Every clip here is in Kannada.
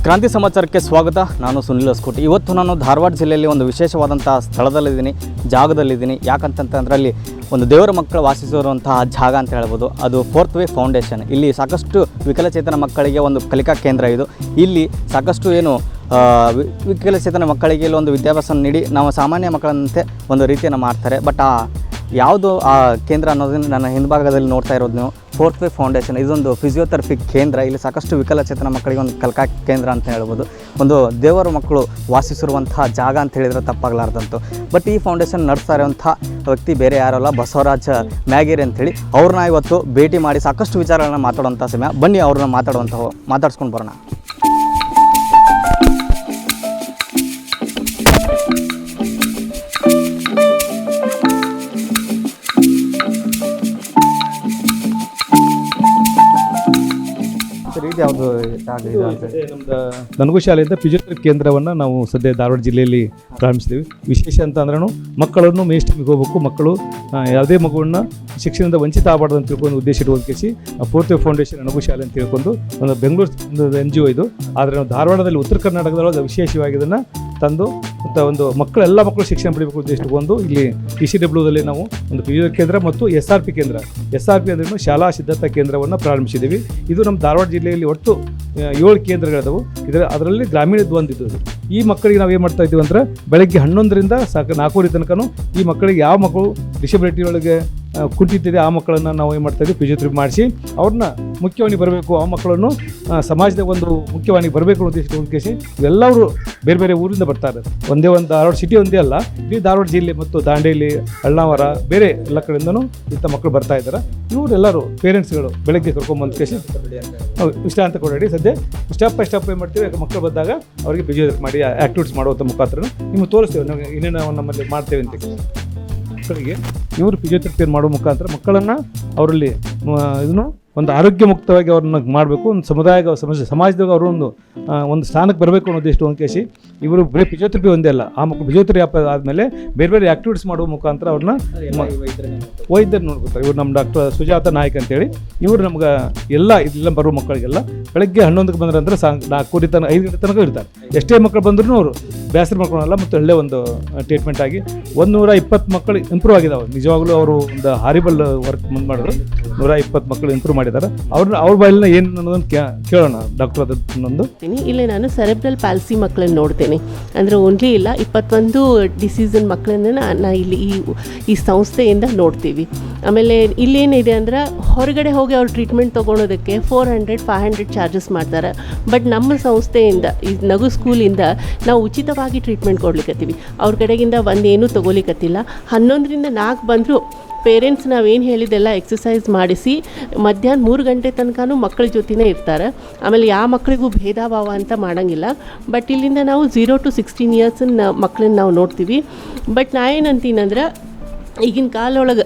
ಕ್ರಾಂತಿ ಸಮಾಚಾರಕ್ಕೆ ಸ್ವಾಗತ. ನಾನು ಸುನಿಲ್ ಹೊಸಕೋಟೆ. ಇವತ್ತು ನಾನು ಧಾರವಾಡ ಜಿಲ್ಲೆಯಲ್ಲಿ ಒಂದು ವಿಶೇಷವಾದಂಥ ಸ್ಥಳದಲ್ಲಿದ್ದೀನಿ, ಜಾಗದಲ್ಲಿದ್ದೀನಿ. ಯಾಕಂತಂದರೆ ಅಲ್ಲಿ ಒಂದು ದೇವರ ಮಕ್ಕಳು ವಾಸಿಸಿರುವಂತಹ ಜಾಗ ಅಂತ ಹೇಳ್ಬೋದು. ಅದು ಫೋರ್ತ್ ವೇ ಫೌಂಡೇಶನ್. ಇಲ್ಲಿ ಸಾಕಷ್ಟು ವಿಕಲಚೇತನ ಮಕ್ಕಳಿಗೆ ಒಂದು ಕಲಿಕಾ ಕೇಂದ್ರ ಇದು. ಇಲ್ಲಿ ಸಾಕಷ್ಟು ವಿಕಲಚೇತನ ಮಕ್ಕಳಿಗೆ ಇಲ್ಲಿ ಒಂದು ವಿದ್ಯಾಭ್ಯಾಸ ನೀಡಿ ನಾವು ಸಾಮಾನ್ಯ ಮಕ್ಕಳಂತೆ ಒಂದು ರೀತಿಯನ್ನು ಮಾಡ್ತಾರೆ. ಬಟ್ ಯಾವುದು ಆ ಕೇಂದ್ರ ಅನ್ನೋದನ್ನು ನನ್ನ ಹಿಂಭಾಗದಲ್ಲಿ ನೋಡ್ತಾ ಇರೋದು ನೀವು ಫೋರ್ತ್ ವೇ ಫೌಂಡೇಶನ್. ಇದೊಂದು ಫಿಸಿಯೋಥೆರಪಿ ಕೇಂದ್ರ. ಇಲ್ಲಿ ಸಾಕಷ್ಟು ವಿಕಲಚೇತನ ಮಕ್ಕಳಿಗೆ ಒಂದು ಕಲಿಕಾ ಕೇಂದ್ರ ಅಂತ ಹೇಳ್ಬೋದು. ಒಂದು ದೇವರ ಮಕ್ಕಳು ವಾಸಿಸಿರುವಂತಹ ಜಾಗ ಅಂತ ಹೇಳಿದರೆ ತಪ್ಪಾಗಲಾರ್ದಂತು. ಬಟ್ ಈ ಫೌಂಡೇಶನ್ ನಡೆಸ್ತಾ ಇರುವಂಥ ವ್ಯಕ್ತಿ ಬೇರೆ ಯಾರಲ್ಲ, ಬಸವರಾಜ್ ಮ್ಯಾಗೇರಿ ಅಂಥೇಳಿ. ಅವ್ರನ್ನ ಇವತ್ತು ಭೇಟಿ ಮಾಡಿ ಸಾಕಷ್ಟು ವಿಚಾರಗಳನ್ನ ಮಾತಾಡುವಂಥ ಸಮಯ. ಬನ್ನಿ ಅವ್ರನ್ನ ಮಾತಾಡ್ಸ್ಕೊಂಡು ಬರೋಣ. ಯಾವುದು ನಮ್ದು ನನಗೂ ಶಾಲೆಯಿಂದ ಫಿಸಿಯೋಥೆರಪಿ ಕೇಂದ್ರವನ್ನು ನಾವು ಸದ್ಯ ಧಾರವಾಡ ಜಿಲ್ಲೆಯಲ್ಲಿ ಪ್ರಾರಂಭಿಸಿದ್ದೀವಿ. ವಿಶೇಷ ಅಂತ ಅಂದ್ರೂ ಮಕ್ಕಳನ್ನು ಮೇನ್ ಸ್ಟ್ರೀಮಿಗೆ ಹೋಗಬೇಕು, ಮಕ್ಕಳು ಯಾವುದೇ ಮಗುವನ್ನು ಶಿಕ್ಷಣದಿಂದ ವಂಚಿತ ಆಗಬಾರ್ದು ಅಂತ ತಿಳ್ಕೊಂಡು ಉದ್ದೇಶ ಇಟ್ಕೊಂಡು ಫೋರ್ತ್ ವೇ ಫೌಂಡೇಶನ್ ನನಗೂ ಶಾಲೆ ಅಂತ ತಿಳ್ಕೊಂಡು ಒಂದು ಬೆಂಗಳೂರು NGO ಇದು. ಆದರೆ ನಾವು ಧಾರವಾಡದಲ್ಲಿ ಉತ್ತರ ಕರ್ನಾಟಕದೊಳಗೆ ವಿಶೇಷವಾಗಿ ಇದನ್ನು ತಂದು ಒಂದು ಎಲ್ಲ ಮಕ್ಕಳು ಶಿಕ್ಷಣ ಪಡಿಬೇಕು ಉದ್ದೇಶ ಇಟ್ಕೊಂಡು ಇಲ್ಲಿ TCWದಲ್ಲಿ ನಾವು ಒಂದು ಫಿಸಿಯೋಥೆರಪಿ ಕೇಂದ್ರ ಮತ್ತು SRP ಕೇಂದ್ರ ಅಂದ್ರೆ ಶಾಲಾ ಸಿದ್ಧತಾ ಕೇಂದ್ರವನ್ನು ಪ್ರಾರಂಭಿಸಿದ್ದೀವಿ. ಇದು ನಮ್ಮ ಧಾರವಾಡ ಜಿಲ್ಲೆಯಲ್ಲಿ ಒಟ್ಟು 7 ಕೇಂದ್ರಗಳಿದಾವೆ. ಅದರಲ್ಲಿ ಗ್ರಾಮೀಣದ್ದು ಒಂದಿದ್ದು. ಈ ಮಕ್ಕಳಿಗೆ ನಾವು ಏನು ಮಾಡ್ತಾ ಇದ್ದೀವಿ ಅಂದ್ರೆ ಬೆಳಗ್ಗೆ 11ರಿಂದ 4 ತನಕನೂ ಈ ಮಕ್ಕಳಿಗೆ ಯಾವ ಮಕ್ಕಳು ಡಿಸಬಿಲಿಟಿ ಒಳಗೆ ಕುಂಠಿತಿದೆ ಆ ಮಕ್ಕಳನ್ನು ನಾವು ಏನು ಮಾಡ್ತಾ ಇದ್ದೀವಿ ಫಿಸಿಯೋಥೆರಪಿ ಮಾಡಿಸಿ ಅವ್ರನ್ನ ಮುಖ್ಯವಾಣಿಗೆ ಬರಬೇಕು, ಆ ಮಕ್ಕಳನ್ನು ಸಮಾಜದ ಒಂದು ಮುಖ್ಯವಾಣಿಗೆ ಬರಬೇಕು ಅನ್ನೋ ಉದ್ದೇಶ ಎಲ್ಲರೂ ಬೇರೆ ಬೇರೆ ಊರಿಂದ ಬರ್ತಾರೆ. ಒಂದೇ ಒಂದು ಧಾರವಾಡ ಸಿಟಿ ಒಂದೇ ಅಲ್ಲ, ಇಡೀ ಧಾರವಾಡ ಜಿಲ್ಲೆ ಮತ್ತು ದಾಂಡೇಲಿ, ಅಳ್ನಾವರ, ಬೇರೆ ಎಲ್ಲ ಕಡೆಯಿಂದನೂ ಇಂಥ ಮಕ್ಕಳು ಬರ್ತಾ ಇದ್ದಾರೆ. ಇವರೆಲ್ಲರೂ ಪೇರೆಂಟ್ಸ್ಗಳು ಬೆಳಗ್ಗೆ ಕರ್ಕೊಂಡ್ಬಂದು ವಿಶ್ರಾಂತಿ ಕೊಡಿ. ಸದ್ಯ ಸ್ಟೆಪ್ ಬೈ ಸ್ಟೆಪ್ ಏನು ಮಾಡ್ತೀವಿ, ಮಕ್ಕಳು ಬಂದಾಗ ಅವರಿಗೆ ಫಿಸಿಯೋಥೆರಪಿ ಮಾಡಿ ಆ್ಯಕ್ಟಿವಿಟೀಸ್ ಮಾಡುವಂಥ ಮುಖಾಂತರ ನಿಮಗೆ ತೋರಿಸ್ತೇವೆ ನಾವು ಏನೇನು ನಾವು ನಮ್ಮಲ್ಲಿ ಮಾಡ್ತೇವೆ ಅಂತ. ಮಕ್ಕಳಿಗೆ ಇವರು ಫಿಸಿಯೋಥೆರಪಿ ಮಾಡೋ ಮುಖಾಂತರ ಮಕ್ಕಳನ್ನು ಅವರಲ್ಲಿ ಇದನ್ನು ಒಂದು ಆರೋಗ್ಯ ಮುಕ್ತವಾಗಿ ಅವ್ರನ್ನ ಮಾಡಬೇಕು, ಒಂದು ಸಮಾಜದಾಗ ಅವರು ಒಂದು ಸ್ಥಾನಕ್ಕೆ ಬರಬೇಕು ಅನ್ನೋ ಉದ್ದೇಶ ಅಂಕೇಶಿ ಇವರು ಬರೀ ಫಿಸಿಯೋಥೆರಪಿ ಒಂದೇ ಅಲ್ಲ, ಆ ಮಕ್ಕಳು ಫಿಸಿಯೋಥೆರಪಿ ಆದಮೇಲೆ ಬೇರೆ ಬೇರೆ ಆ್ಯಕ್ಟಿವಿಟೀಸ್ ಮಾಡುವ ಮುಖಾಂತರ ಅವ್ರನ್ನ ವೈದ್ಯರು ನೋಡ್ಕೊತಾರೆ. ಇವ್ರು ನಮ್ಮ ಡಾಕ್ಟರ್ ಸುಜಾತ ನಾಯ್ಕ್ ಅಂತೇಳಿ. ಇವರು ನಮ್ಗೆ ಇದೆಲ್ಲ ಬರುವ ಮಕ್ಕಳಿಗೆಲ್ಲ ಬೆಳಗ್ಗೆ 11ಕ್ಕೆ ಬಂದ್ರೆ 4 ತನಕ 5 ಗಂಟೆ ತನಕ ಇರ್ತಾರೆ. ಎಷ್ಟೇ ಮಕ್ಕಳು ಬಂದ್ರೂ ಅವರು ಬೇಸರ ಮಾಡ್ಕೊಳಲ್ಲ. ಮತ್ತು ಒಳ್ಳೆ ಒಂದು ಟ್ರೀಟ್ಮೆಂಟ್ ಆಗಿ 120 ಮಕ್ಕಳು ಇಂಪ್ರೂವ್ ಆಗಿದ್ದಾವೆ. ನಿಜವಾಗ್ಲೂ ಅವರು ಒಂದು ಹಾರಿಬಲ್ ವರ್ಕ್ ಮುಂದೆ ಮಾಡಿದ್ರು. 120 ಮಕ್ಕಳು ಇಂಪ್ರೂವ್ ಮಾಡಿದ್ದಾರೆ. ಅವ್ರ ಬಾಯಿನ ಏನು ಅನ್ನೋದನ್ನು ಕೇಳೋಣ ಡಾಕ್ಟರ್. ಅದನ್ನೊಂದು ಇಲ್ಲಿ ನಾನು ಸೆರೆಬ್ರಲ್ ಪಾಲ್ಸಿ ಮಕ್ಕಳನ್ನು ನೋಡ್ತೇನೆ. ಅಂದರೆ ಓನ್ಲಿ ಇಲ್ಲ, 21 ಡಿಸೀಸನ್ ಮಕ್ಕಳನ್ನು ನಾ ಇಲ್ಲಿ ಈ ಸಂಸ್ಥೆಯಿಂದ ನೋಡ್ತೀವಿ. ಆಮೇಲೆ ಇಲ್ಲೇನಿದೆ ಅಂದ್ರೆ ಹೊರಗಡೆ ಹೋಗಿ ಅವ್ರು ಟ್ರೀಟ್ಮೆಂಟ್ ತೊಗೊಳೋದಕ್ಕೆ 400-500 ಚಾರ್ಜಸ್ ಮಾಡ್ತಾರೆ. ಬಟ್ ನಮ್ಮ ಸಂಸ್ಥೆಯಿಂದ ಈ ನಗು ಸ್ಕೂಲಿಂದ ನಾವು ಉಚಿತವಾಗಿ ಟ್ರೀಟ್ಮೆಂಟ್ ಕೊಡ್ಲಿಕ್ಕತ್ತೀವಿ. ಅವ್ರ ಕಡೆಗಿಂದ ಒಂದೇನೂ ತೊಗೊಲಿಕ್ಕತ್ತಿಲ್ಲ. 11ರಿಂದ 4 ಬಂದರೂ ಪೇರೆಂಟ್ಸ್ ನಾವೇನು ಹೇಳಿದ್ದೆಲ್ಲ ಎಕ್ಸಸೈಸ್ ಮಾಡಿಸಿ ಮಧ್ಯಾಹ್ನ 3 ಗಂಟೆ ತನಕನೂ ಮಕ್ಕಳ ಜೊತೆನೇ ಇರ್ತಾರೆ. ಆಮೇಲೆ ಯಾವ ಮಕ್ಕಳಿಗೂ ಭೇದ ಭಾವ ಅಂತ ಮಾಡೋಂಗಿಲ್ಲ. ಬಟ್ ಇಲ್ಲಿಂದ ನಾವು 0 to 16 years ಮಕ್ಕಳನ್ನ ನಾವು ನೋಡ್ತೀವಿ. ಬಟ್ ನಾ ಏನಂತೀನಂದ್ರೆ ಈಗಿನ ಕಾಲೊಳಗೆ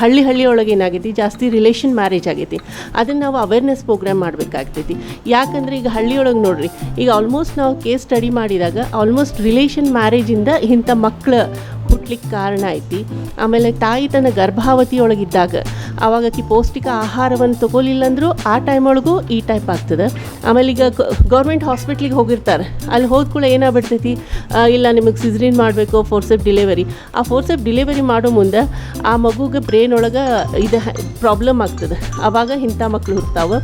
ಹಳ್ಳಿ ಒಳಗೆ ಏನಾಗೈತಿ, ಜಾಸ್ತಿ ರಿಲೇಷನ್ ಮ್ಯಾರೇಜ್ ಆಗೈತಿ. ಅದನ್ನು ನಾವು ಅವೇರ್ನೆಸ್ ಪ್ರೋಗ್ರಾಮ್ ಮಾಡಬೇಕಾಗ್ತೈತಿ. ಯಾಕಂದರೆ ಈಗ ಹಳ್ಳಿಯೊಳಗೆ ನೋಡ್ರಿ, ಈಗ ಆಲ್ಮೋಸ್ಟ್ ನಾವು ಕೇಸ್ ಸ್ಟಡಿ ಮಾಡಿದಾಗ ಆಲ್ಮೋಸ್ಟ್ ರಿಲೇಷನ್ ಮ್ಯಾರೇಜಿಂದ ಇಂಥ ಮಕ್ಕಳು ಹುಟ್ಲಿಕ್ಕೆ ಕಾರಣ ಐತಿ. ಆಮೇಲೆ ತಾಯಿ ತನ್ನ ಗರ್ಭಾವತಿಯೊಳಗಿದ್ದಾಗ ಆವಾಗ ಪೌಷ್ಟಿಕ ಆಹಾರವನ್ನು ತೊಗೊಲಿಲ್ಲ ಅಂದರೂ ಆ ಟೈಮ್ ಒಳಗೂ ಈ ಟೈಪ್ ಆಗ್ತದೆ. ಆಮೇಲೆ ಈಗ ಗೌರ್ಮೆಂಟ್ ಹಾಸ್ಪಿಟ್ಲಿಗೆ ಹೋಗಿರ್ತಾರೆ. ಅಲ್ಲಿ ಹೋದ ಕೂಡ ಏನಾಗ್ಬಿಡ್ತೈತಿ, ಇಲ್ಲ ನಿಮಗೆ ಸಿಸರಿನ್ ಮಾಡಬೇಕು, ಫೋರ್ಸೆಪ್ ಡಿಲಿವರಿ. ಆ ಫೋರ್ಸೆಪ್ ಡಿಲಿವರಿ ಮಾಡೋ ಮುಂದೆ ಆ ಮಗುಗೆ ಬ್ರೇನ್ ಒಳಗೆ ಇದು ಪ್ರಾಬ್ಲಮ್ ಆಗ್ತದೆ. ಆವಾಗ ಇಂಥ ಮಕ್ಕಳು ಇರ್ತಾವೆ.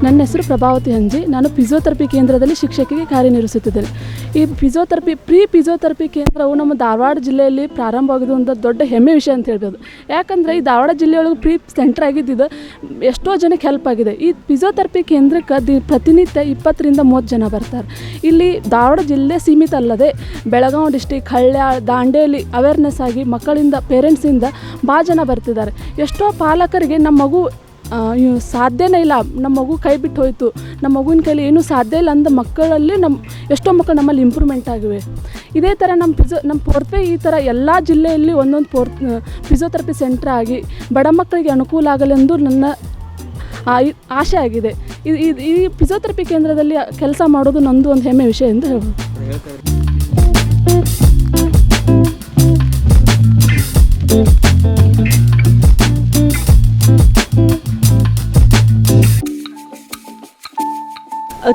ನನ್ನ ಹೆಸರು ಪ್ರಭಾವತಿ ಹಂಜಿ. ನಾನು ಫಿಸಿಯೋಥೆರಪಿ ಕೇಂದ್ರದಲ್ಲಿ ಶಿಕ್ಷಕಿಗೆ ಕಾರ್ಯನಿರ್ವಹಿಸುತ್ತಿದ್ದೇನೆ. ಈ ಪ್ರೀ ಫಿಸಿಯೋಥೆರಪಿ ಕೇಂದ್ರವು ನಮ್ಮ ಧಾರವಾಡ ಜಿಲ್ಲೆಯಲ್ಲಿ ಪ್ರಾರಂಭವಾಗಿದ್ದು ಒಂದು ದೊಡ್ಡ ಹೆಮ್ಮೆ ವಿಷಯ ಅಂತ ಹೇಳ್ಬೋದು. ಯಾಕಂದರೆ ಈ ಧಾರವಾಡ ಜಿಲ್ಲೆಯೊಳಗೆ ಪ್ರೀ ಸೆಂಟರ್ ಆಗಿದ್ದು ಎಷ್ಟೋ ಜನಕ್ಕೆ ಹೆಲ್ಪ್ ಆಗಿದೆ. ಈ ಫಿಸಿಯೋಥೆರಪಿ ಕೇಂದ್ರಕ್ಕೆ ಪ್ರತಿನಿತ್ಯ 20ರಿಂದ 30 ಜನ ಬರ್ತಾರೆ. ಇಲ್ಲಿ ಧಾರವಾಡ ಜಿಲ್ಲೆ ಸೀಮಿತ ಅಲ್ಲದೆ ಬೆಳಗಾವಿ ಡಿಸ್ಟಿಕ್, ಹಳ್ಳ್ಯಾಳ, ದಾಂಡೇಲಿ ಅವೇರ್ನೆಸ್ ಆಗಿ ಮಕ್ಕಳಿಂದ ಪೇರೆಂಟ್ಸಿಂದ ಭಾಳ ಜನ ಬರ್ತಿದ್ದಾರೆ. ಎಷ್ಟೋ ಪಾಲಕರಿಗೆ ನಮ್ಮ ಮಗು ಸಾಧ್ಯನೇ ಇಲ್ಲ, ನಮ್ಮ ಮಗು ಕೈ ಬಿಟ್ಟು ಹೋಯಿತು, ನಮ್ಮ ಮಗುವಿನ ಕೈಲಿ ಏನೂ ಸಾಧ್ಯ ಇಲ್ಲ ಅಂದ ಮಕ್ಕಳಲ್ಲಿ ಎಷ್ಟೋ ಮಕ್ಕಳು ನಮ್ಮಲ್ಲಿ ಇಂಪ್ರೂವ್ಮೆಂಟ್ ಆಗಿವೆ. ಇದೇ ಥರ ನಮ್ಮ ಫೋರ್ತ್ವೇ ಈ ಥರ ಎಲ್ಲ ಜಿಲ್ಲೆಯಲ್ಲಿ ಒಂದೊಂದು ಫಿಸಿಯೋಥೆರಪಿ ಸೆಂಟ್ರ್ ಆಗಿ ಬಡ ಮಕ್ಕಳಿಗೆ ಅನುಕೂಲ ಆಗಲೆಂದು ನನ್ನ ಆಸೆ ಆಗಿದೆ. ಈ ಫಿಸಿಯೋಥೆರಪಿ ಕೇಂದ್ರದಲ್ಲಿ ಕೆಲಸ ಮಾಡೋದು ನಂದು ಒಂದು ಹೆಮ್ಮೆ ವಿಷಯ ಎಂದು ಹೇಳ್ಬೋದು.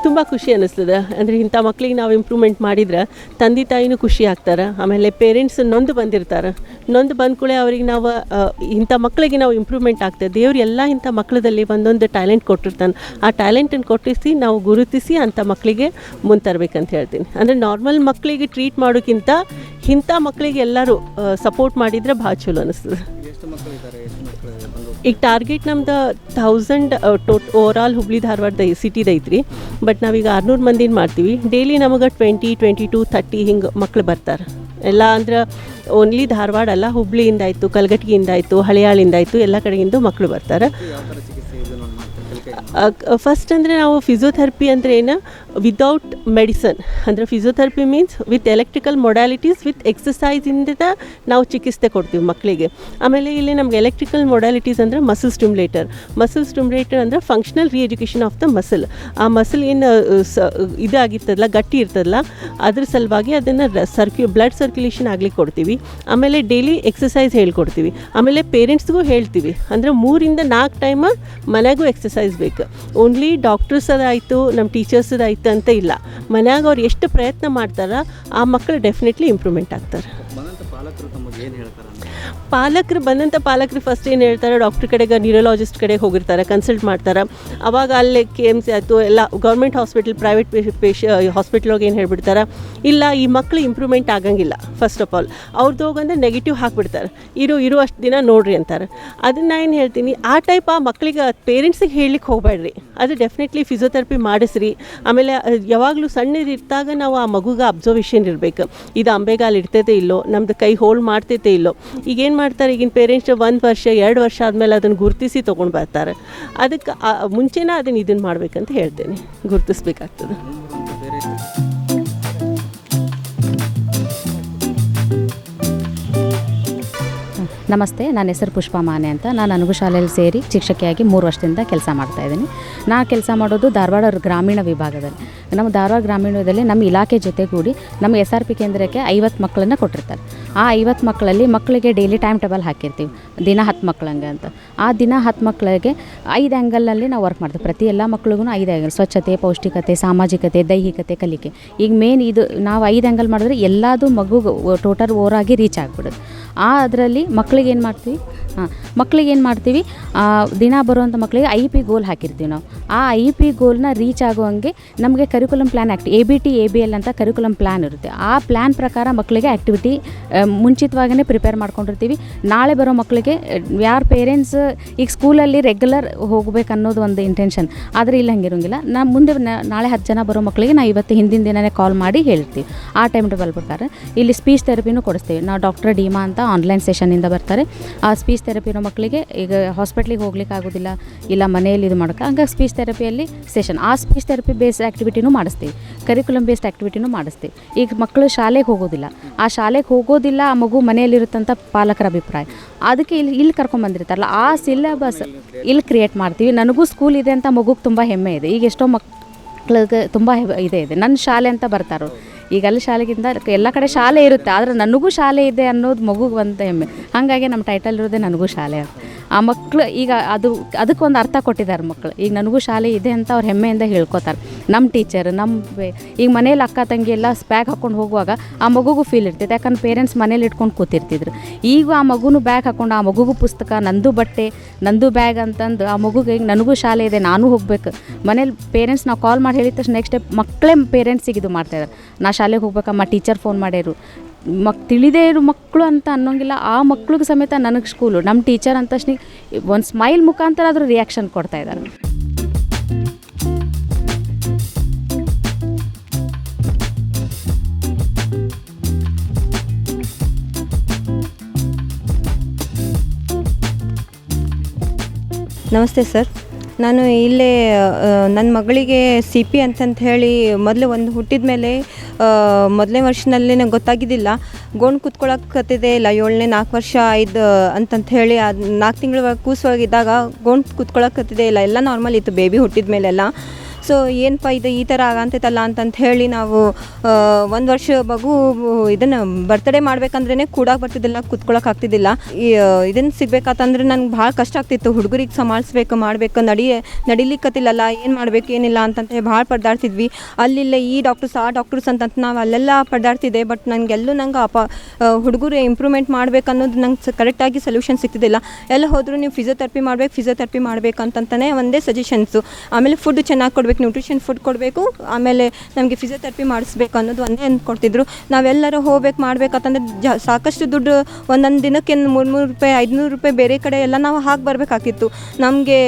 ತುಂಬ ಖುಷಿ ಅನ್ನಿಸ್ತದೆ. ಅಂದರೆ ಇಂಥ ಮಕ್ಳಿಗೆ ನಾವು ಇಂಪ್ರೂವ್ಮೆಂಟ್ ಮಾಡಿದ್ರೆ ತಂದೆ ತಾಯಿನೂ ಖುಷಿ ಆಗ್ತಾರೆ. ಆಮೇಲೆ ಪೇರೆಂಟ್ಸ್ ನೊಂದು ಬಂದಿರ್ತಾರೆ. ನೊಂದು ಬಂದ ಕೂಡಲೇ ಅವ್ರಿಗೆ ನಾವು ಇಂಥ ಮಕ್ಕಳಿಗೆ ನಾವು ಇಂಪ್ರೂವ್ಮೆಂಟ್ ಆಗ್ತದೆ. ದೇವ್ರು ಎಲ್ಲ ಇಂಥ ಮಕ್ಕಳದಲ್ಲಿ ಒಂದೊಂದು ಟ್ಯಾಲೆಂಟ್ ಕೊಟ್ಟಿರ್ತಾನೆ. ಆ ಟ್ಯಾಲೆಂಟನ್ನು ಕೊಟ್ಟಿಸಿ ನಾವು ಗುರುತಿಸಿ ಅಂಥ ಮಕ್ಕಳಿಗೆ ಮುಂದೆ ತರಬೇಕಂತ ಹೇಳ್ತೀನಿ. ಅಂದರೆ ನಾರ್ಮಲ್ ಮಕ್ಕಳಿಗೆ ಟ್ರೀಟ್ ಮಾಡೋಕ್ಕಿಂತ ಇಂಥ ಮಕ್ಕಳಿಗೆ ಎಲ್ಲರೂ ಸಪೋರ್ಟ್ ಮಾಡಿದರೆ ಭಾಳ ಚಲೋ ಅನ್ನಿಸ್ತದೆ. ಈಗ ಟಾರ್ಗೆಟ್ ನಮ್ದು 1000 ಓವರಾಲ್ ಹುಬ್ಳಿ ಧಾರವಾಡದ ಸಿಟಿದ ಐತ್ರಿ. ಬಟ್ ನಾವೀಗ 600 ಮಂದಿನ ಮಾಡ್ತೀವಿ. ಡೈಲಿ ನಮಗೆ 20, 22, 30 ಹಿಂಗೆ ಮಕ್ಳು ಬರ್ತಾರೆ. ಎಲ್ಲ ಅಂದ್ರೆ ಓನ್ಲಿ ಧಾರವಾಡ ಅಲ್ಲ, ಹುಬ್ಳಿಯಿಂದ ಆಯಿತು, ಕಲಘಟಗಿಯಿಂದ ಆಯಿತು, ಹಳೆಯಾಳಿಂದ ಆಯಿತು, ಎಲ್ಲ ಕಡೆಗಿಂದ ಮಕ್ಕಳು ಬರ್ತಾರೆ. ಫಸ್ಟ್ ಅಂದರೆ ನಾವು ಫಿಸಿಯೋಥೆರಪಿ ಅಂದರೆ ಏನು, ವಿದೌಟ್ ಮೆಡಿಸನ್ ಅಂದರೆ physiotherapy means with electrical modalities with ಎಕ್ಸಸೈಸಿಂದ ನಾವು ಚಿಕಿತ್ಸೆ ಕೊಡ್ತೀವಿ ಮಕ್ಕಳಿಗೆ. ಆಮೇಲೆ ಇಲ್ಲಿ ನಮ್ಗೆ ಎಲೆಕ್ಟ್ರಿಕಲ್ ಮೊಡ್ಯಾಲಿಟೀಸ್ ಅಂದರೆ ಮಸಲ್ ಸ್ಟಿಮ್ಯುಲೇಟರ್ ಅಂದರೆ ಫಂಕ್ಷನಲ್ ರಿಎಜುಕೇಷನ್ ಆಫ್ ದ ಮಸಲ್. ಆ ಮಸಲ್ ಏನು ಇದಾಗಿರ್ತದಲ್ಲ, ಗಟ್ಟಿ ಇರ್ತದಲ್ಲ, ಅದ್ರ ಸಲುವಾಗಿ ಅದನ್ನು ಬ್ಲಡ್ ಸರ್ಕ್ಯುಲೇಷನ್ ಆಗ್ಲಿಕ್ಕೆ ಕೊಡ್ತೀವಿ. ಆಮೇಲೆ ಡೈಲಿ ಎಕ್ಸಸೈಸ್ ಹೇಳ್ಕೊಡ್ತೀವಿ. ಆಮೇಲೆ ಪೇರೆಂಟ್ಸ್ಗೂ ಹೇಳ್ತೀವಿ. ಅಂದರೆ 3 ಇಂದ 4 ಟೈಮ್ ಮನೆಗೂ ಎಕ್ಸಸೈಸ್ ಬೇಕು. ಓನ್ಲಿ ಡಾಕ್ಟರ್ಸ್ ಅದಾಯಿತು, ನಮ್ಮ ಟೀಚರ್ಸ್ ಅದಾಯಿತು ಅಂತ ಇಲ್ಲ. ಮನ್ಯಾಗ ಅವ್ರು ಎಷ್ಟು ಪ್ರಯತ್ನ ಮಾಡ್ತಾರ ಆ ಮಕ್ಕಳು ಡೆಫಿನೆಟ್ಲಿ ಇಂಪ್ರೂವ್ಮೆಂಟ್ ಆಗ್ತಾರೆ. ಬಂದಂಥ ಪಾಲಕರು ಫಸ್ಟ್ ಏನು ಹೇಳ್ತಾರೆ, ಡಾಕ್ಟ್ರ್ ಕಡೆಗೆ, ನ್ಯೂರೋಲಾಜಿಸ್ಟ್ ಕಡೆಗೆ ಹೋಗಿರ್ತಾರೆ, ಕನ್ಸಲ್ಟ್ ಮಾಡ್ತಾರೆ. ಅವಾಗ ಅಲ್ಲಿ KMC ಆಯಿತು, ಎಲ್ಲ ಗೌರ್ಮೆಂಟ್ ಹಾಸ್ಪಿಟಲ್, ಪ್ರೈವೇಟ್ ಹಾಸ್ಪಿಟ್ಲೋಗಿ ಏನು ಹೇಳ್ಬಿಡ್ತಾರೆ, ಇಲ್ಲ ಈ ಮಕ್ಕಳು ಇಂಪ್ರೂವ್ಮೆಂಟ್ ಆಗಂಗಿಲ್ಲ. ಫಸ್ಟ್ ಆಫ್ ಆಲ್ ಅವ್ರದ್ದು ಹೋಗಂದ್ರೆ ನೆಗೆಟಿವ್ ಹಾಕಿಬಿಡ್ತಾರೆ, ಇರೋ ಅಷ್ಟು ದಿನ ನೋಡ್ರಿ ಅಂತಾರೆ. ಅದನ್ನು ಏನು ಹೇಳ್ತೀನಿ, ಆ ಟೈಪ್ ಆ ಮಕ್ಕಳಿಗೆ ಪೇರೆಂಟ್ಸಿಗೆ ಹೇಳಲಿಕ್ಕೆ ಹೋಗಬೇಡ್ರಿ. ಅದು ಡೆಫಿನೆಟ್ಲಿ ಫಿಸಿಯೋಥೆರಪಿ ಮಾಡಿಸ್ರಿ. ಆಮೇಲೆ ಯಾವಾಗಲೂ ಸಣ್ಣದಿರ್ತಾಗ ನಾವು ಆ ಮಗುಗೆ ಅಬ್ಸರ್ವೇಷನ್ ಇರಬೇಕು. ಇದು ಅಂಬೆಗಾಲು ಇಡ್ತೈತೆ ಇಲ್ಲೋ, ನಮ್ಮದು ಕೈ ಹೋಲ್ಡ್ ಮಾಡ್ತೈತೆ ಇಲ್ಲೋ. ಈಗೇನು ಮಾಡ್ತಾರೆ, ಈಗಿನ ಪೇರೆಂಟ್ಸ್ 1 ವರ್ಷ 2 ವರ್ಷ ಆದಮೇಲೆ ಅದನ್ನು ಗುರುತಿಸಿ ತೊಗೊಂಡು ಬರ್ತಾರೆ. ಅದಕ್ಕೆ ಮುಂಚೆನೇ ಇದನ್ನು ಮಾಡಬೇಕಂತ ಹೇಳ್ತೇನೆ, ಗುರುತಿಸ್ಬೇಕಾಗ್ತದೆ. ನಮಸ್ತೆ, ನನ್ನ ಹೆಸರು ಪುಷ್ಪಾ ಮಾನೆ ಅಂತ. ನಾನು ಅನುಗು ಶಾಲೆಯಲ್ಲಿ ಸೇರಿ ಶಿಕ್ಷಕಿಯಾಗಿ 3 ವರ್ಷದಿಂದ ಕೆಲಸ ಮಾಡ್ತಾಯಿದ್ದೀನಿ. ನಾನು ಕೆಲಸ ಮಾಡೋದು ಧಾರವಾಡ ಗ್ರಾಮೀಣ ವಿಭಾಗದಲ್ಲಿ. ನಮ್ಮ ಧಾರವಾಡ ಗ್ರಾಮೀಣದಲ್ಲಿ ನಮ್ಮ ಇಲಾಖೆ ಜೊತೆಗೂಡಿ ನಮ್ಮ SRP ಕೇಂದ್ರಕ್ಕೆ 50 ಮಕ್ಕಳನ್ನು ಕೊಟ್ಟಿರ್ತಾರೆ. ಆ 50 ಮಕ್ಕಳಲ್ಲಿ ಮಕ್ಕಳಿಗೆ ಡೈಲಿ ಟೈಮ್ ಟೇಬಲ್ ಹಾಕಿರ್ತೀವಿ, ದಿನ 10 ಮಕ್ಕಳಂಗೆ ಅಂತ. ಆ ದಿನ 10 ಮಕ್ಕಳಿಗೆ 5 ಆ್ಯಂಗಲ್ನಲ್ಲಿ ನಾವು ವರ್ಕ್ ಮಾಡ್ತೀವಿ. ಪ್ರತಿ ಎಲ್ಲ ಮಕ್ಳಿಗೂ 5 ಆ್ಯಂಗಲ್: ಸ್ವಚ್ಛತೆ, ಪೌಷ್ಟಿಕತೆ, ಸಾಮಾಜಿಕತೆ, ದೈಹಿಕತೆ, ಕಲಿಕೆ. ಈಗ ಮೇನ್ ಇದು ನಾವು 5 ಆ್ಯಂಗಲ್ ಮಾಡಿದ್ರೆ ಎಲ್ಲದೂ ಮಗುಗೆ ಟೋಟಲ್ ಓರಾಗಿ ರೀಚ್ ಆಗಿಬಿಡುತ್ತೆ. ಅದರಲ್ಲಿ ಮಕ್ಕಳಿಗೆ ಏನು ಮಾಡ್ತೀವಿ, ದಿನ ಬರುವಂಥ ಮಕ್ಕಳಿಗೆ IP ಗೋಲ್ ಹಾಕಿರ್ತೀವಿ ನಾವು. ಆ IP ಗೋಲ್ನ ರೀಚ್ ಆಗುವಂಗೆ ನಮಗೆ ಕರಿಕ್ಯುಲಮ್ ಪ್ಲ್ಯಾನ್ ABT ABL ಅಂತ ಕರಿಕ್ಯುಲಮ್ ಪ್ಲ್ಯಾನ್ ಇರುತ್ತೆ. ಆ ಪ್ಲ್ಯಾನ್ ಪ್ರಕಾರ ಮಕ್ಕಳಿಗೆ ಆ್ಯಕ್ಟಿವಿಟಿ ಮುಂಚಿತವಾಗಿಯೇ ಪ್ರಿಪೇರ್ ಮಾಡ್ಕೊಂಡಿರ್ತೀವಿ. ನಾಳೆ ಬರೋ ಮಕ್ಕಳಿಗೆ ಯಾರು ಪೇರೆಂಟ್ಸ್ ಈಗ ಸ್ಕೂಲಲ್ಲಿ ರೆಗ್ಯುಲರ್ ಹೋಗ್ಬೇಕು ಅನ್ನೋದು ಒಂದು ಇಂಟೆನ್ಷನ್, ಆದರೆ ಇಲ್ಲಿ ಹಂಗಿರೋಂಗಿಲ್ಲ. ಮುಂದೆ ನಾಳೆ 10 ಜನ ಬರೋ ಮಕ್ಕಳಿಗೆ ನಾವು ಇವತ್ತು ಹಿಂದಿನ ದಿನವೇ ಕಾಲ್ ಮಾಡಿ ಹೇಳ್ತೀವಿ. ಆ ಟೈಮ್ ಟೇಬಲ್ ಪ್ರಕಾರ ಇಲ್ಲಿ ಸ್ಪೀಚ್ ಥೆರಪಿನೂ ಕೊಡಿಸ್ತೀವಿ ನಾವು. ಡಾಕ್ಟರ್ ಡೀಮಾ ಅಂತ ಆನ್ಲೈನ್ ಸೆಷನ್ನಿಂದ ಬರ್ತಾರೆ. ಆ ಸ್ಪೀಚ್ ಥೆರಪಿನೋ ಮಕ್ಕಳಿಗೆ ಈಗ ಹಾಸ್ಪಿಟ್ಲಿಗೆ ಹೋಗ್ಲಿಕ್ಕೆ ಆಗೋದಿಲ್ಲ, ಇಲ್ಲ ಮನೆಯಲ್ಲಿ ಇದು ಮಾಡೋಕ್ಕೆ, ಹಂಗಾಗಿ ಸ್ಪೀಚ್ ಥೆರಪಿಯಲ್ಲಿ ಸೆಷನ್. ಆ ಸ್ಪೀಚ್ ಥೆರಪಿ ಬೇಸ್ಡ್ ಆ್ಯಕ್ಟಿವಿಟಿನೂ ಮಾಡಿಸ್ತೀವಿ, ಕರಿಕ್ಯುಲಮ್ ಬೇಸ್ಡ್ ಆ್ಯಕ್ಟಿವಿಟಿನೂ ಮಾಡಿಸ್ತೀವಿ. ಈಗ ಮಕ್ಕಳು ಶಾಲೆಗೆ ಹೋಗೋದಿಲ್ಲ, ಆ ಮಗು ಮನೆಯಲ್ಲಿರುತ್ತಂಥ ಪಾಲಕರ ಅಭಿಪ್ರಾಯ. ಅದಕ್ಕೆ ಇಲ್ಲಿ ಕರ್ಕೊಂಬಂದಿರ್ತಾರಲ್ಲ, ಆ ಸಿಲೆಬಸ್ ಇಲ್ಲಿ ಕ್ರಿಯೇಟ್ ಮಾಡ್ತೀವಿ. ನನಗೂ ಸ್ಕೂಲ್ ಇದೆ ಅಂತ ಮಗುಗೆ ತುಂಬ ಹೆಮ್ಮೆ ಇದೆ. ಈಗ ಎಷ್ಟೋ ಮಕ್ಕಳಿಗೆ ತುಂಬ ಇದೆ ನನ್ನ ಶಾಲೆ ಅಂತ ಬರ್ತಾರೋ. ಈಗ ಅಲ್ಲಿ ಶಾಲೆಗಿಂತ ಎಲ್ಲ ಕಡೆ ಶಾಲೆ ಇರುತ್ತೆ, ಆದರೆ ನನಗೂ ಶಾಲೆ ಇದೆ ಅನ್ನೋದು ಮಗುಗೆ ಒಂದು ಹೆಮ್ಮೆ. ಹಾಗಾಗಿ ನಮ್ಮ ಟೈಟಲ್ ಇರೋದೇ ನನಗೂ ಶಾಲೆ ಅಂತ. ಆ ಮಕ್ಕಳು ಈಗ ಅದಕ್ಕೊಂದು ಅರ್ಥ ಕೊಟ್ಟಿದ್ದಾರೆ ಮಕ್ಕಳು. ಈಗ ನನಗೂ ಶಾಲೆ ಇದೆ ಅಂತ ಅವ್ರು ಹೆಮ್ಮೆಯಿಂದ ಹೇಳ್ಕೊತಾರೆ. ನಮ್ಮ ಟೀಚರ್ ಈಗ ಮನೇಲಿ ಅಕ್ಕ ತಂಗಿ ಎಲ್ಲ ಬ್ಯಾಗ್ ಹಾಕ್ಕೊಂಡು ಹೋಗುವಾಗ ಆ ಮಗುಗೂ ಫೀಲ್ ಇರ್ತೈತೆ, ಯಾಕಂದ್ರೆ ಪೇರೆಂಟ್ಸ್ ಮನೇಲಿ ಇಟ್ಕೊಂಡು ಕೂತಿರ್ತಿದ್ರು. ಈಗ ಆ ಮಗುನೂ ಬ್ಯಾಗ್ ಹಾಕ್ಕೊಂಡು, ಆ ಮಗುಗೂ ಪುಸ್ತಕ, ನಂದು ಬಟ್ಟೆ, ನಂದು ಬ್ಯಾಗ್ ಅಂತಂದು ಆ ಮಗುಗೆ ಈಗ ನನಗೂ ಶಾಲೆ ಇದೆ, ನಾನು ಹೋಗ್ಬೇಕು. ಮನೇಲಿ ಪೇರೆಂಟ್ಸ್ ನಾವು ಕಾಲ್ ಮಾಡಿ ಹೇಳಿದ ತಕ್ಷಣ ನೆಕ್ಸ್ಟ್ ಮಕ್ಕಳೇ ಪೇರೆಂಟ್ಸಿಗೆ ಇದು ಮಾಡ್ತಾಯಿದ್ದಾರೆ, ನಾ ಶಾಲೆಗೆ ಹೋಗ್ಬೇಕಮ್ಮ, ಟೀಚರ್ ಫೋನ್ ಮಾಡ್ಯಾರು. ತಿಳಿದೇ ಇರೋ ಮಕ್ಕಳು ಅಂತ ಅನ್ನೋಂಗಿಲ್ಲ, ಆ ಮಕ್ಳಿಗೆ ಸಮೇತ ನನಗೆ ಸ್ಕೂಲು, ನಮ್ಮ ಟೀಚರ್ ಅಂತ ತಕ್ಷಣ ಒಂದು ಸ್ಮೈಲ್ ಮುಖಾಂತರ ಆದರೂ ರಿಯಾಕ್ಷನ್ ಕೊಡ್ತಾಯಿದ್ದಾರೆ. ನಮಸ್ತೆ ಸರ್. ನಾನು ಇಲ್ಲೇ ನನ್ನ ಮಗಳಿಗೆ ಸಿ ಪಿ ಅಂತಂತ ಹೇಳಿ ಮೊದಲು ಒಂದು ಹುಟ್ಟಿದ ಮೇಲೆ ಮೊದಲನೇ ವರ್ಷದಲ್ಲಿ ನಂಗೆ ಗೊತ್ತಾಗಿದ್ದಿಲ್ಲ. ಗೋಣ್ ಕೂತ್ಕೊಳ್ಳೋಕತ್ತಿದೆ ಇಲ್ಲ 7ನೇ 4 ವರ್ಷ 5 ಅಂತಂತ ಹೇಳಿ ಅದು 4 ತಿಂಗಳ ಕೂಸುವಾಗಿದ್ದಾಗ ಗೋಣ್ ಕೂತ್ಕೊಳ್ಳೋಕತ್ತಿದೆ ಇಲ್ಲ, ಎಲ್ಲ ನಾರ್ಮಲ್ ಇತ್ತು ಬೇಬಿ ಹುಟ್ಟಿದ ಮೇಲೆಲ್ಲ. ಸೊ ಏನಪ್ಪ ಇದು ಈ ಥರ ಆಗಂತೈತಲ್ಲ ಅಂತಂತ ಹೇಳಿ ನಾವು 1 ವರ್ಷ ಮಗು ಇದನ್ನು ಬರ್ತಡೇ ಮಾಡ್ಬೇಕಂದ್ರೇ ಕೂಡಾಗ ಬರ್ತಿದ್ದಿಲ್ಲ, ಕೂತ್ಕೊಳ್ಳೋಕೆ ಆಗ್ತಿದ್ದಿಲ್ಲ. ಇದನ್ನು ಸಿಗ್ಬೇಕಂತಂದ್ರೆ ನನಗೆ ಭಾಳ ಕಷ್ಟ ಆಗ್ತಿತ್ತು. ಹುಡುಗರಿಗೆ ಸಂಭಾಳಿಸ್ಬೇಕು, ಮಾಡಬೇಕು, ನಡಿಲಿಕ್ಕತ್ತಿಲ್ಲಲ್ಲ, ಏನು ಮಾಡಬೇಕು ಏನಿಲ್ಲ ಅಂತಂತ ಭಾಳ ಪರದಾಡ್ತಿದ್ವಿ. ಅಲ್ಲಿಲ್ಲ ಈ ಡಾಕ್ಟರ್ಸ್ ಆ ಡಾಕ್ಟರ್ಸ್ ಅಂತಂತ ನಾವು ಅಲ್ಲೆಲ್ಲ ಪರದಾಡ್ತಿದ್ದೆ. ಬಟ್ ನನಗೆಲ್ಲೂ ನಂಗೆ ಹುಡುಗರು ಇಂಪ್ರೂವ್ಮೆಂಟ್ ಮಾಡ್ಬೇಕು ಅನ್ನೋದು ನಂಗೆ ಕರೆಕ್ಟಾಗಿ ಸೊಲ್ಯೂಷನ್ ಸಿಗ್ತಿದ್ದಿಲ್ಲ. ಎಲ್ಲ ಹೋದರೂ ನೀವು ಫಿಸಿಯೋಥೆರಪಿ ಮಾಡ್ಬೇಕಂತಂತಲೇ ಒಂದೇ ಸಜೆಷನ್ಸು. ಆಮೇಲೆ ಫುಡ್ ಚೆನ್ನಾಗಿ ಕೊಡಬೇಕು, ನ್ಯೂಟ್ರಿಷನ್ ಫುಡ್ ಕೊಡಬೇಕು, ಆಮೇಲೆ ನಮಗೆ ಫಿಸಿಯೋಥೆರಪಿ ಮಾಡಿಸ್ಬೇಕು ಅನ್ನೋದು ಒಂದೇ ಅಂದ್ಕೊಡ್ತಿದ್ರು. ನಾವೆಲ್ಲರೂ ಮಾಡ್ಬೇಕಂತಂದ್ರೆ ಸಾಕಷ್ಟು ದುಡ್ಡು ಒಂದೊಂದು ದಿನಕ್ಕೆ 300 ರೂಪಾಯಿ 500 ರೂಪಾಯಿ ಬೇರೆ ಕಡೆ ಎಲ್ಲ ನಾವು ಹಾಕಿ ಬರಬೇಕಾಗಿತ್ತು. ನಮಗೆ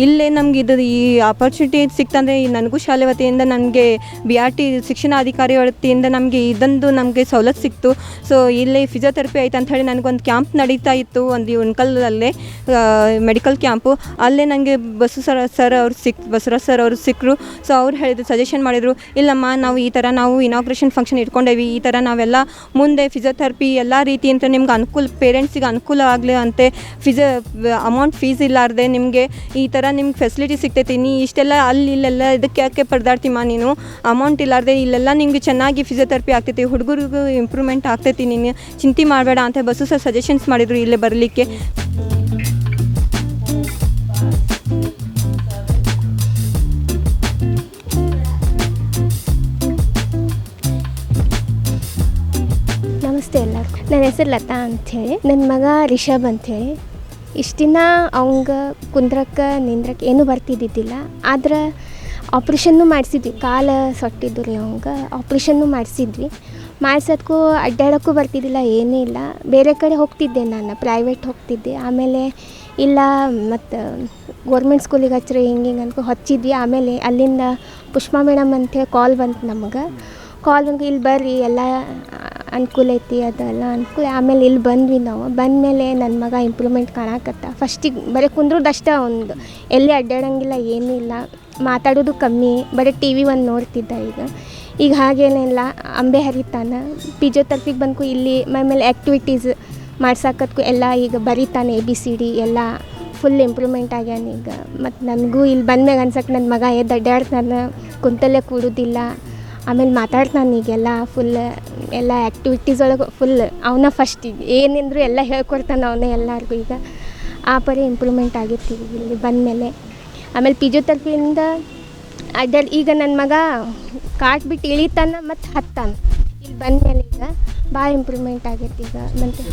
ಇಲ್ಲೇ ನಮ್ಗೆ ಇದು ಈ ಆಪರ್ಚುನಿಟಿ ಸಿಕ್ತಂದರೆ ಈ ನನಗೂ ಶಾಲೆ ವತಿಯಿಂದ ನನಗೆ BRT ಶಿಕ್ಷಣಾಧಿಕಾರಿ ವತಿಯಿಂದ ನಮಗೆ ಇದೊಂದು ನಮಗೆ ಸವಲತ್ತು ಸಿಕ್ತು. ಸೊ ಇಲ್ಲೇ ಫಿಸಿಯೋಥೆರಪಿ ಆಯ್ತು ಅಂತ ಹೇಳಿ ನನಗೊಂದು ಕ್ಯಾಂಪ್ ನಡೀತಾ ಇತ್ತು, ಒಂದು ಉಣ್ಕಲ್ಲಲ್ಲೇ ಮೆಡಿಕಲ್ ಕ್ಯಾಂಪು. ಅಲ್ಲೇ ನನಗೆ ಬಸವರಾಜ್ ಸರ್ ಅವರು ಸಿಕ್ಕರು. ಸೊ ಅವ್ರು ಹೇಳಿದ್ರು, ಸಜೆಷನ್ ಮಾಡಿದರು, ಇಲ್ಲಮ್ಮ ನಾವು ಈ ಥರ ನಾವು ಇನಾಗ್ರೇಷನ್ ಫಂಕ್ಷನ್ ಇಟ್ಕೊಂಡೇವಿ, ಈ ಥರ ನಾವೆಲ್ಲ ಮುಂದೆ ಫಿಸಿಯೋಥೆರಪಿ ಎಲ್ಲ ರೀತಿ ಅಂತ ನಿಮ್ಗೆ ಪೇರೆಂಟ್ಸಿಗೆ ಅನುಕೂಲ ಆಗಲಿ ಅಂತೆ, ಅಮೌಂಟ್ ಫೀಸ್ ಇಲ್ಲಾರ್ದೆ ನಿಮಗೆ ಈ ಥರ ನಿಮ್ಗೆ ಫೆಸಿಲಿಟಿ ಸಿಗ್ತೈತಿ. ನೀ ಇಷ್ಟೆಲ್ಲ ಇಲ್ಲೆಲ್ಲ ಇದಕ್ಕೆ ಯಾಕೆ ಪರದಾಡ್ತೀಮ್ಮ ನೀನು, ಅಮೌಂಟ್ ಇಲ್ಲಾರ್ದೆ ಇಲ್ಲೆಲ್ಲ ನಿಮಗೆ ಚೆನ್ನಾಗಿ ಫಿಸಿಯೋಥೆರಪಿ ಆಗ್ತೈತಿ, ಹುಡುಗರಿಗೂ ಇಂಪ್ರೂವ್ಮೆಂಟ್ ಆಗ್ತೈತಿ, ನೀನು ಚಿಂತೆ ಮಾಡಬೇಡ ಅಂತ ಬಸ್ಸು ಸರ್ ಸಜೆಷನ್ಸ್ ಮಾಡಿದರು ಇಲ್ಲೇ ಬರಲಿಕ್ಕೆ. ನಮಸ್ತೆ ಎಲ್ಲರಿಗೂ. ನನ್ನ ಹೆಸರು ಲತಾ ಅಂಥೇಳಿ, ನನ್ನ ಮಗ ರಿಷಬ್ ಅಂಥೇಳಿ. ಇಷ್ಟು ದಿನ ಅವಂಗೆ ಕುಂದ್ರಕ್ಕೆ ನಿಂದ್ರಕ್ಕೆ ಏನೂ ಬರ್ತಿದ್ದಿದ್ದಿಲ್ಲ. ಆದ್ರೆ ಆಪ್ರೇಷನ್ನು ಮಾಡಿಸಿದ್ವಿ, ಕಾಲು ಸೊಟ್ಟಿದ್ದು ರೀ ಅವಂಗೆ, ಆಪ್ರೇಷನ್ನು ಮಾಡಿಸಿದ್ವಿ. ಮಾಡಿಸೋದಕ್ಕೂ ಅಡ್ಡಾಡೋಕ್ಕೂ ಬರ್ತಿದ್ದಿಲ್ಲ, ಏನೂ ಇಲ್ಲ. ಬೇರೆ ಕಡೆ ಹೋಗ್ತಿದ್ದೆ, ನಾನು ಪ್ರೈವೇಟ್ ಹೋಗ್ತಿದ್ದೆ. ಆಮೇಲೆ ಇಲ್ಲ ಮತ್ತು ಗೋರ್ಮೆಂಟ್ ಸ್ಕೂಲಿಗೆ ಹಚ್ಚಿರಿ ಹಿಂಗೆ ಅನ್ಕೊ ಹಚ್ಚಿದ್ವಿ. ಆಮೇಲೆ ಅಲ್ಲಿಂದ ಪುಷ್ಪಾ ಮೇಡಮ್ ಅಂಥೇಳಿ ಕಾಲ್ ಬಂತು ನಮಗೆ. ಇಲ್ಲಿ ಬರ್ರಿ ಎಲ್ಲ ಅನುಕೂಲ ಐತಿ, ಅದೆಲ್ಲ ಅನುಕೂಲ. ಆಮೇಲೆ ಇಲ್ಲಿ ಬಂದ್ವಿ ನಾವು. ಬಂದಮೇಲೆ ನನ್ನ ಮಗ ಇಂಪ್ರೂವ್ಮೆಂಟ್ ಕಾಣಕತ್ತ. ಫಸ್ಟಿಗೆ ಬರೀ ಕುಂದ್ರೋದಷ್ಟೇ, ಒಂದು ಎಲ್ಲಿ ಅಡ್ಡಾಡೋಂಗಿಲ್ಲ, ಏನೂ ಇಲ್ಲ, ಮಾತಾಡೋದು ಕಮ್ಮಿ, ಬರೀ TV ಒಂದು ನೋಡ್ತಿದ್ದ. ಈಗ ಹಾಗೇನಿಲ್ಲ, ಅಂಬೆ ಹರಿತಾನೆ. ಫಿಸಿಯೋಥೆರಪಿಗೆ ಬಂದ್ಕು ಇಲ್ಲಿ ಆಮೇಲೆ ಆ್ಯಕ್ಟಿವಿಟೀಸ್ ಮಾಡ್ಸಕ್ಕತ್ಕು ಎಲ್ಲ ಈಗ ಬರೀತಾನೆ, ABCD ಎಲ್ಲ ಫುಲ್ ಇಂಪ್ರೂವ್ಮೆಂಟ್ ಆಗ್ಯಾನ ಈಗ. ಮತ್ತು ನನಗೂ ಇಲ್ಲಿ ಬಂದ್ಮ್ಯಾಗ ಅನ್ಸಕ್ಕೆ ನನ್ನ ಮಗ ಎದ್ದು ಅಡ್ಡಾಡ್ತಾನೆ, ಕುಂತಲ್ಲೇ ಕೂಡೋದಿಲ್ಲ. ಆಮೇಲೆ ಮಾತಾಡ್ತಾನೆ ಈಗೆಲ್ಲ ಫುಲ್ ಎಲ್ಲ ಆ್ಯಕ್ಟಿವಿಟೀಸ್ ಒಳಗೆ ಫುಲ್ ಅವನ ಫಸ್ಟಿಗೆ ಏನೆಂದ್ರು ಎಲ್ಲ ಹೇಳ್ಕೊಡ್ತಾನೆ ಅವನೇ ಎಲ್ಲರಿಗೂ. ಈಗ ಆ ಪರಿ ಇಂಪ್ರೂವ್ಮೆಂಟ್ ಆಗಿತ್ತು ಇಲ್ಲಿ ಬಂದಮೇಲೆ. ಆಮೇಲೆ ಫಿಸಿಯೋಥೆರಪಿಯಿಂದ ಈಗ ನನ್ನ ಮಗ ಕಾಟ್ ಬಿಟ್ಟು ಇಳಿತಾನೆ ಮತ್ತು ಹತ್ತಾನೆ. ಇಲ್ಲಿ ಬಂದಮೇಲೆ ಈಗ ಭಾಳ ಇಂಪ್ರೂವ್ಮೆಂಟ್ ಆಗೈತಿ ಈಗ. ಮತ್ತು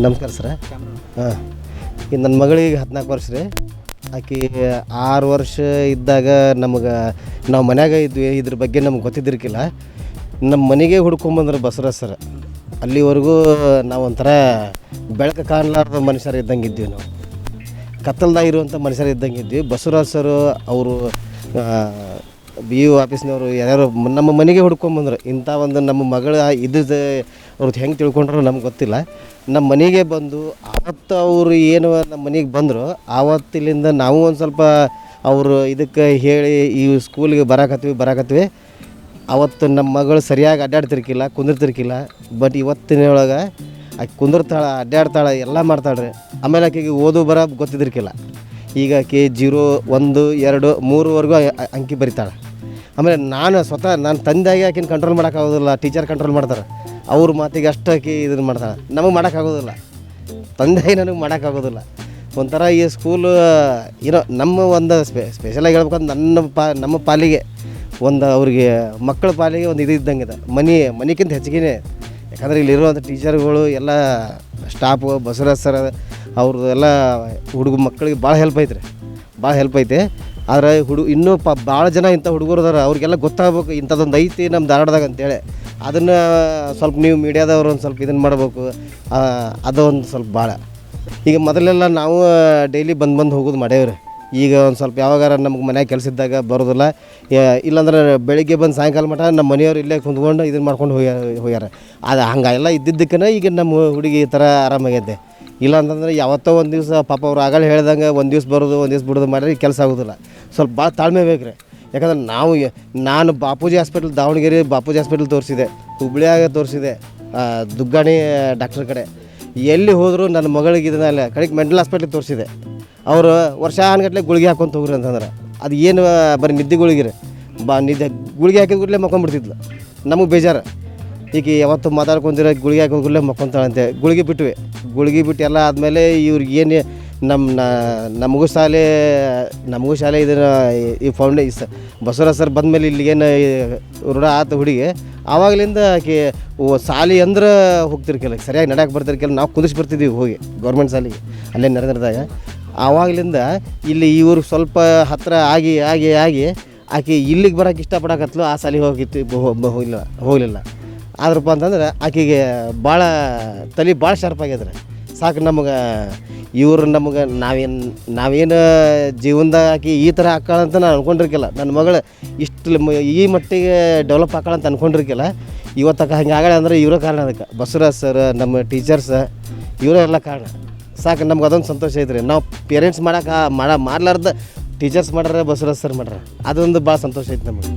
ನಮಸ್ಕಾರ ಸರ. ಹಾಂ, ಈಗ ನನ್ನ ಮಗಳಿಗೆ 14 ವರ್ಷ ರೀ. ಆಕೆ 6 ವರ್ಷ ಇದ್ದಾಗ ನಾವು ಮನ್ಯಾಗ ಇದ್ವಿ, ಇದ್ರ ಬಗ್ಗೆ ನಮ್ಗೆ ಗೊತ್ತಿದ್ದಿರ್ಕಿಲ್ಲ. ನಮ್ಮ ಮನೆಗೆ ಹುಡ್ಕೊಂಬಂದ್ರೆ ಬಸವರಾಜ್ ಸರ್. ಅಲ್ಲಿವರೆಗೂ ನಾವು ಒಂಥರ ಬೆಳಕು ಕಾಣಲಾರ್ದ ಮನುಷ್ಯರು ಇದ್ದಂಗೆ ಇದ್ವಿ, ನಾವು ಕತ್ತಲ್ದಾಗ ಇರುವಂಥ ಮನುಷ್ಯರು ಇದ್ದಂಗೆ ಇದ್ವಿ. ಬಸವರಾಜ್ ಸರು ಅವರು BO ಆಫೀಸ್ನವರು ಯಾರ್ಯಾರು ನಮ್ಮ ಮನೆಗೆ ಹುಡ್ಕೊಂಬಂದ್ರು. ಇಂಥ ಒಂದು ನಮ್ಮ ಮಗಳ ಇದ್ದಿದ್ದು ಅವ್ರದ್ದು ಹೆಂಗೆ ತಿಳ್ಕೊಂಡ್ರು ನಮ್ಗೆ ಗೊತ್ತಿಲ್ಲ. ನಮ್ಮ ಮನೆಗೆ ಬಂದು ಆವತ್ತು ಅವರು ಏನು ನಮ್ಮ ಮನೆಗೆ ಬಂದರು, ಆವತ್ತಿಲಿಂದ ನಾವು ಒಂದು ಸ್ವಲ್ಪ ಅವರು ಇದಕ್ಕೆ ಹೇಳಿ ಈ ಸ್ಕೂಲಿಗೆ ಬರಾಕತ್ವಿ. ಅವತ್ತು ನಮ್ಮ ಮಗಳು ಸರಿಯಾಗಿ ಅಡ್ಡಾಡ್ತಿರ್ಕಿಲ್ಲ, ಕುಂದಿರ್ತಿರ್ಕಿಲ್ಲ. ಬಟ್ ಇವತ್ತಿನೊಳಗೆ ಆಕೆ ಕುಂದಿರ್ತಾಳೆ, ಅಡ್ಡಾಡ್ತಾಳೆ, ಎಲ್ಲ ಮಾಡ್ತಾಳ್ರಿ. ಆಮೇಲೆ ಆಕೆಗೆ ಓದು ಬರ ಗೊತ್ತಿದ್ದಿರ್ಕಿಲ್ಲ. ಈಗ ಆಕೆ 0, 1, 2, 3ವರೆಗೂ ಅಂಕಿ ಬರಿತಾಳೆ. ಆಮೇಲೆ ನಾನು ತಂದೆಯಾಗಿ ಆಕಿನ ಕಂಟ್ರೋಲ್ ಮಾಡೋಕ್ಕಾಗೋದಿಲ್ಲ, ಟೀಚರ್ ಕಂಟ್ರೋಲ್ ಮಾಡ್ತಾರೆ. ಅವ್ರ ಮಾತಿಗೆ ಅಷ್ಟು ಆಕಿ ಇದನ್ನು ಮಾಡ್ತಾಳೆ, ನಮಗೆ ಮಾಡೋಕ್ಕಾಗೋದಿಲ್ಲ. ತಂದೆಯಾಗಿ ನನಗೆ ಮಾಡೋಕ್ಕಾಗೋದಿಲ್ಲ. ಒಂಥರ ಈ ಸ್ಕೂಲು ಏನೋ ನಮ್ಮ ಒಂದು ಸ್ಪೆಷಲಾಗಿ ಹೇಳ್ಬೇಕಂದ್ರೆ ನಮ್ಮ ಪಾಲಿಗೆ ಒಂದು ಅವ್ರಿಗೆ ಮಕ್ಕಳ ಪಾಲಿಗೆ ಒಂದು ಇದು ಇದ್ದಂಗಿದೆ. ಮನೆಗಿಂತ ಹೆಚ್ಚಿಗೆ. ಯಾಕಂದರೆ ಇಲ್ಲಿರುವಂಥ ಟೀಚರ್ಗಳು ಎಲ್ಲ ಸ್ಟಾಫು ಬಸವರಾಜ್ ಸರ್ ಅವ್ರದ್ದು ಎಲ್ಲ ಮಕ್ಕಳಿಗೆ ಭಾಳ ಹೆಲ್ಪ್ ಐತೆ. ಆದರೆ ಇನ್ನೂ ಭಾಳ ಜನ ಇಂಥ ಹುಡುಗರು ಅದಾರ, ಅವ್ರಿಗೆಲ್ಲ ಗೊತ್ತಾಗಬೇಕು ಇಂಥದ್ದೊಂದು ಐತಿ ನಮ್ಮ ಧಾರವಾಡದಾಗ ಅಂತೇಳಿ. ಅದನ್ನು ಸ್ವಲ್ಪ ನೀವು ಮೀಡಿಯಾದವ್ರು ಒಂದು ಸ್ವಲ್ಪ ಇದನ್ನು ಮಾಡಬೇಕು. ಅದೊಂದು ಸ್ವಲ್ಪ ಭಾಳ ಈಗ ಮೊದಲೆಲ್ಲ ನಾವು ಡೈಲಿ ಬಂದು ಹೋಗೋದು ಮಾಡೇವ್ರಿ. ಈಗ ಒಂದು ಸ್ವಲ್ಪ ಯಾವಾಗಾರ ನಮ್ಗೆ ಮನ್ಯಾಗ ಕೆಲಸ ಇದ್ದಾಗ ಬರೋದಿಲ್ಲ. ಇಲ್ಲಾಂದ್ರೆ ಬೆಳಿಗ್ಗೆ ಬಂದು ಸಾಯಂಕಾಲ ಮಟ್ಟ ನಮ್ಮ ಮನೆಯವ್ರು ಇಲ್ಲೇ ಕುಂತ್ಕೊಂಡು ಇದನ್ನು ಮಾಡ್ಕೊಂಡು ಹೋಗ್ಯಾರ. ಅದು ಹಂಗೆಲ್ಲ ಇದ್ದಿದ್ದಕ್ಕೇ ಈಗ ನಮ್ಮ ಹುಡುಗಿ ಈ ಥರ ಆರಾಮಾಗೈತೆ. ಇಲ್ಲ ಅಂತಂದ್ರೆ ಯಾವತ್ತೋ ಒಂದು ದಿವಸ ಪಾಪ ಅವ್ರು ಆಗಲೇ ಹೇಳ್ದಂಗೆ ಒಂದು ದಿವ್ಸ ಬರೋದು ಒಂದು ದಿವ್ಸ ಬಿಡೋದು ಮಾಡಿದ್ರೆ ಕೆಲಸ ಆಗೋದಿಲ್ಲ. ಸ್ವಲ್ಪ ಭಾಳ ತಾಳ್ಮೆ ಬೇಕು ರೀ. ಯಾಕಂದ್ರೆ ನಾನು ಬಾಪೂಜಿ ಹಾಸ್ಪಿಟ್ಲ್ ದಾವಣಗೆರೆ ಬಾಪೂಜಿ ಹಾಸ್ಪಿಟ್ಲ್ ತೋರಿಸಿದೆ, ಹುಬ್ಳಿಯಾಗ ತೋರಿಸಿದೆ, ದುಗ್ಗಾಣಿ ಡಾಕ್ಟ್ರ್ ಕಡೆ ಎಲ್ಲಿ ಹೋದರೂ ನನ್ನ ಮಗಳಿಗೆ ಇದನ್ನ ಕಡೆಗೆ ಮೆಂಟಲ್ ಹಾಸ್ಪಿಟ್ಲಿಗೆ ತೋರಿಸಿದೆ. ಅವರು ವರ್ಷಾನುಗಟ್ಟಲೆ ಗುಳಿಗೆ ಹಾಕ್ಕೊಂತ ಹೋಗ್ರಿ ಅಂತಂದ್ರೆ ಅದು ಏನು ಬರೀ ನಿದ್ದೆ ಗುಳಿಗೆ ನಿದ್ದೆ ಗುಳಿಗೆ ಹಾಕಿದ ಕೂಡಲೇ ಮಕ್ಕೊಂಡ್ಬಿಡ್ತಿದ್ಲು. ನಮಗೆ ಬೇಜಾರು. ಈಗ ಯಾವತ್ತು ಮಾತಾಡ್ಕೊಂತಿರ ಗುಳಿಗೆ ಹಾಕಿದ ಕೂಡಲೇ ಮಕ್ಕೊಂತಾಳಂತೆ. ಗುಳಿಗೆ ಬಿಟ್ವಿ. ಗುಳಿಗೆ ಬಿಟ್ಟು ಎಲ್ಲ ಆದಮೇಲೆ ಇವ್ರಿಗೆ ಏನು ನಮಗೂ ಶಾಲೆ ಇದನ್ನು ಈ ಬಸವರಾಜ್ ಸರ್ ಬಂದಮೇಲೆ ಇಲ್ಲಿಗೇನು ರೂಢ ಆತ ಹುಡುಗಿ. ಆವಾಗಲಿಂದ ಆಕೆ ಶಾಲೆ ಅಂದ್ರೆ ಹೋಗ್ತಿರ್ಕಿಲ್ಲ, ಸರಿಯಾಗಿ ನಡೆಯಕ್ಕೆ ಬರ್ತಿರ್ಕಿಲ್ಲ. ನಾವು ಕುದಿಸಿ ಬರ್ತಿದ್ವಿ ಹೋಗಿ ಗೌರ್ಮೆಂಟ್ ಶಾಲೆಗೆ ಅಲ್ಲೇ ನಡೆದಾಗ. ಆವಾಗಲಿಂದ ಇಲ್ಲಿ ಇವರು ಸ್ವಲ್ಪ ಹತ್ತಿರ ಆಗಿ ಆಕೆ ಇಲ್ಲಿಗೆ ಬರೋಕೆ ಇಷ್ಟಪಡಕತ್ಲು. ಆ ಶಾಲೆಗೆ ಹೋಗಲಿಲ್ಲ. ಆದ್ರಪ್ಪ ಅಂತಂದ್ರೆ ಆಕೆಗೆ ಭಾಳ ತಲೆ ಭಾಳ ಶಾರ್ಪ್ ಆಗ್ಯದ್ರಿ. ಸಾಕು ನಮಗೆ ನಮಗೆ ನಾವೇನು ಜೀವನದಾಗ ಆಕೆ ಈ ಥರ ಹಾಕಾಳಂತ ನಾನು ಅಂದ್ಕೊಂಡಿರ್ಕಿಲ್ಲ. ನನ್ನ ಮಗಳು ಇಷ್ಟು ಈ ಮಟ್ಟಿಗೆ ಡೆವಲಪ್ ಹಾಕಾಳಂತ ಅಂದ್ಕೊಂಡಿರ್ಕಿಲ್ಲ. ಇವತ್ತಕ್ಕೆ ಹಂಗೆ ಆಗಲ್ಲ ಅಂದ್ರೆ ಇವರೇ ಕಾರಣ. ಅದಕ್ಕೆ ಬಸವರಾಜ್ ಸರ್, ನಮ್ಮ ಟೀಚರ್ಸ್, ಇವರೇ ಎಲ್ಲ ಕಾರಣ. ಸಾಕು ನಮ್ಗೆ ಅದೊಂದು ಸಂತೋಷ ಐತ್ರಿ. ನಾವು ಪೇರೆಂಟ್ಸ್ ಮಾಡಲಾರ್ದ ಟೀಚರ್ಸ್ ಮಾಡ್ರೆ ಬಸವರಾಜ್ ಸರ್ ಮಾಡ್ರೆ ಅದೊಂದು ಭಾಳ ಸಂತೋಷ ಐತೆ ನಮಗೆ.